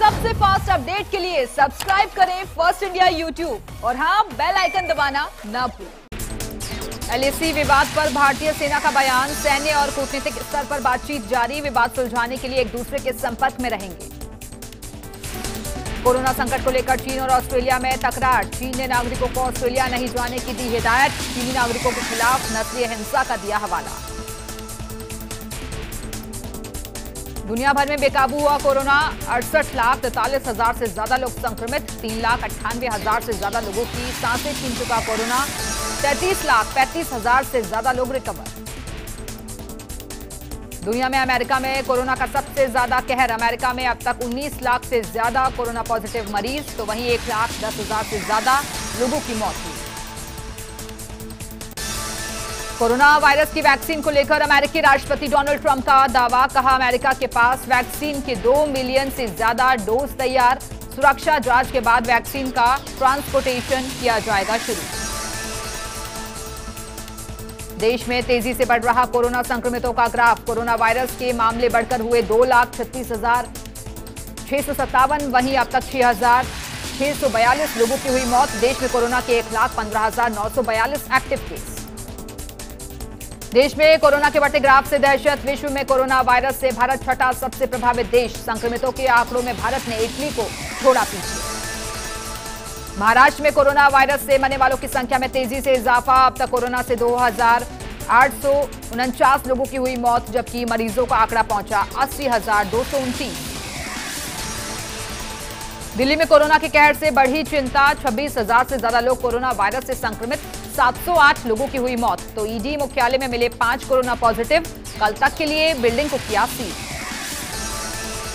सबसे fast update के लिए सब्सक्राइब करें फर्स्ट इंडिया यूट्यूब और हाँ, बेल आइकन दबाना ना भूलें। एलएसी विवाद पर भारतीय सेना का बयान, सैन्य और कूटनीतिक स्तर पर बातचीत जारी, विवाद सुलझाने के लिए एक दूसरे के संपर्क में रहेंगे। कोरोना संकट को लेकर चीन और ऑस्ट्रेलिया में तकरार, चीन ने नागरिकों को ऑस्ट्रेलिया नहीं जाने की दी हिदायत, चीनी नागरिकों के खिलाफ नस्लीय हिंसा का दिया हवाला। दुनिया भर में बेकाबू हुआ कोरोना, 68,43,000 से ज्यादा लोग संक्रमित, 3,98,000 से ज्यादा लोगों की सांसें छीन चुका कोरोना, 33,35,000 से ज्यादा लोग रिकवर। दुनिया में अमेरिका में कोरोना का सबसे ज्यादा कहर, अमेरिका में अब तक 19 लाख से ज्यादा कोरोना पॉजिटिव मरीज, तो वहीं 1,10,000 से ज्यादा लोगों की मौत हुई। कोरोना वायरस की वैक्सीन को लेकर अमेरिकी राष्ट्रपति डोनाल्ड ट्रंप का दावा, कहा अमेरिका के पास वैक्सीन के 2 मिलियन से ज्यादा डोज तैयार, सुरक्षा जांच के बाद वैक्सीन का ट्रांसपोर्टेशन किया जाएगा शुरू। देश में तेजी से बढ़ रहा कोरोना संक्रमितों का ग्राफ, कोरोना वायरस के मामले बढ़कर हुए 2,36,657, वहीं अब तक 6,642 लोगों की हुई मौत। देश में कोरोना के 1,15,942 एक्टिव केस। देश में कोरोना के बढ़ते ग्राफ से दहशत, विश्व में कोरोना वायरस से भारत छठा सबसे प्रभावित देश, संक्रमितों के आंकड़ों में भारत ने इटली को छोड़ा पीछे। महाराष्ट्र में कोरोना वायरस से मरने वालों की संख्या में तेजी से इजाफा, अब तक कोरोना से 2,849 लोगों की हुई मौत, जबकि मरीजों का आंकड़ा पहुंचा 80,229। दिल्ली में कोरोना के कहर से बढ़ी चिंता, 26,000 से ज्यादा लोग कोरोना वायरस से संक्रमित, 708 लोगों की हुई मौत, तो ईडी मुख्यालय में मिले 5 कोरोना पॉजिटिव, कल तक के लिए बिल्डिंग को किया सील।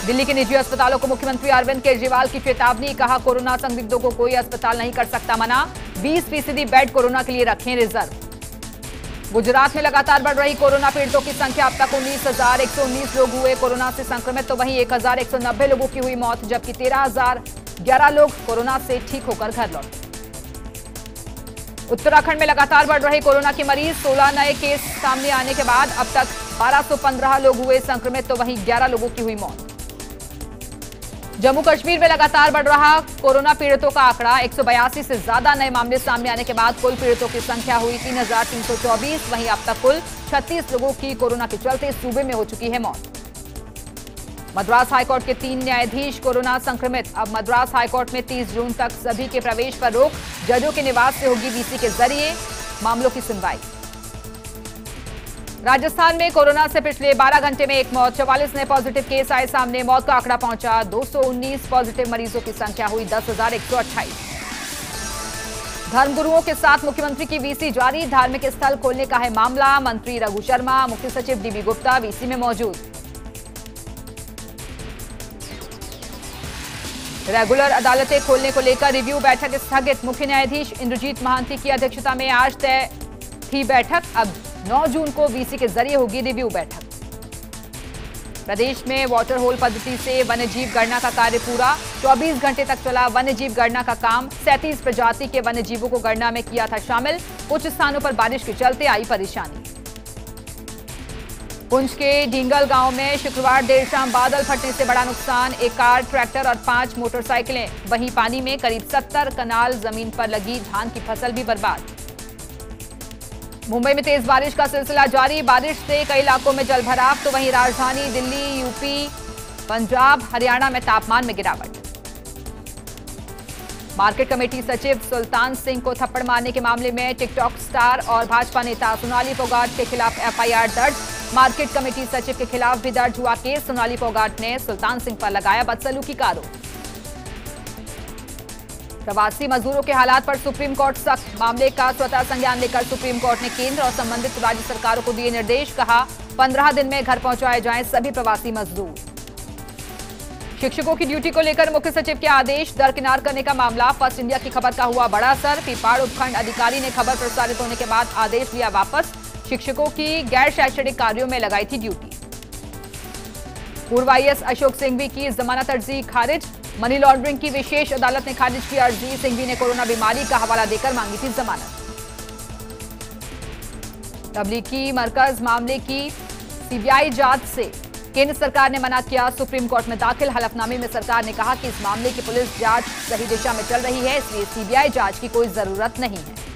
दिल्ली के निजी अस्पतालों को मुख्यमंत्री अरविंद केजरीवाल की चेतावनी, कहा कोरोना संदिग्धों को कोई अस्पताल नहीं कर सकता मना, 20% बेड कोरोना के लिए रखें रिजर्व। गुजरात में लगातार बढ़ रही कोरोना पीड़ितों की संख्या, अब तक 19,119 लोग हुए कोरोना से संक्रमित, तो वहीं 1,190 लोगों की हुई मौत, जबकि 13,011 लोग कोरोना से ठीक होकर घर लौटे। उत्तराखंड में लगातार बढ़ रहे कोरोना के मरीज, 16 नए केस सामने आने के बाद अब तक 1215 लोग हुए संक्रमित, तो वहीं 11 लोगों की हुई मौत। जम्मू कश्मीर में लगातार बढ़ रहा कोरोना पीड़ितों का आंकड़ा, 182 से ज्यादा नए मामले सामने आने के बाद कुल पीड़ितों की संख्या हुई 3,324, वहीं अब तक कुल 36 लोगों की कोरोना के चलते सूबे में हो चुकी है मौत। मद्रास हाईकोर्ट के 3 न्यायाधीश कोरोना संक्रमित, अब मद्रास हाईकोर्ट में 30 जून तक सभी के प्रवेश पर रोक, जजों के निवास से होगी वीसी के जरिए मामलों की सुनवाई। राजस्थान में कोरोना से पिछले 12 घंटे में एक मौत, 44 नए पॉजिटिव केस आए सामने, मौत का आंकड़ा पहुंचा 219, पॉजिटिव मरीजों की संख्या हुई 10,128। धर्मगुरुओं के साथ मुख्यमंत्री की वीसी जारी, धार्मिक स्थल खोलने का है मामला, मंत्री रघु शर्मा, मुख्य सचिव डीबी गुप्ता वीसी में मौजूद। रेगुलर अदालतें खोलने को लेकर रिव्यू बैठक स्थगित, मुख्य न्यायाधीश इंद्रजीत महांती की अध्यक्षता में आज तय थी बैठक, अब 9 जून को वीसी के जरिए होगी रिव्यू बैठक। प्रदेश में वाटर होल पद्धति से वन्यजीव गणना का कार्य पूरा, 24 घंटे तक चला वन्यजीव गणना का काम, 37 प्रजाति के वन्यजीवों को गणना में किया था शामिल, कुछ स्थानों पर बारिश के चलते आई परेशानी। पुंछ के ढींगल गांव में शुक्रवार देर शाम बादल फटने से बड़ा नुकसान, एक कार, ट्रैक्टर और 5 मोटरसाइकिलें, वहीं पानी में करीब 70 कनाल जमीन पर लगी धान की फसल भी बर्बाद। मुंबई में तेज बारिश का सिलसिला जारी, बारिश से कई इलाकों में जलभराव, तो वहीं राजधानी दिल्ली, यूपी, पंजाब, हरियाणा में तापमान में गिरावट। मार्केट कमेटी सचिव सुल्तान सिंह को थप्पड़ मारने के मामले में टिकटॉक स्टार और भाजपा नेता सोनाली फोगाट के खिलाफ एफआईआर दर्ज, मार्केट कमेटी सचिव के खिलाफ भी दर्ज हुआ केस, सोनाली फोगाट ने सुल्तान सिंह पर लगाया बदसलूकी का आरोप। प्रवासी मजदूरों के हालात पर सुप्रीम कोर्ट सख्त, मामले का स्वतः संज्ञान लेकर सुप्रीम कोर्ट ने केंद्र और संबंधित राज्य सरकारों को दिए निर्देश, कहा 15 दिन में घर पहुंचाए जाएं सभी प्रवासी मजदूर। शिक्षकों की ड्यूटी को लेकर मुख्य सचिव के आदेश दरकिनार करने का मामला, फर्स्ट इंडिया की खबर का हुआ बड़ा असर, पीपाड़ उपखंड अधिकारी ने खबर प्रसारित होने के बाद आदेश लिया वापस, शिक्षकों की गैर शैक्षणिक कार्यों में लगाई थी ड्यूटी। पूर्व आईएएस अशोक सिंघवी की जमानत अर्जी खारिज, मनी लॉन्ड्रिंग की विशेष अदालत ने खारिज की अर्जी, सिंघवी ने कोरोना बीमारी का हवाला देकर मांगी थी जमानत। तबलीगी मरकज मामले की सीबीआई जांच से केंद्र सरकार ने मना किया सुप्रीम कोर्ट में दाखिल हलफनामे में सरकार ने कहा कि इस मामले की पुलिस जांच सही दिशा में चल रही है, इसलिए सीबीआई जांच की कोई जरूरत नहीं है।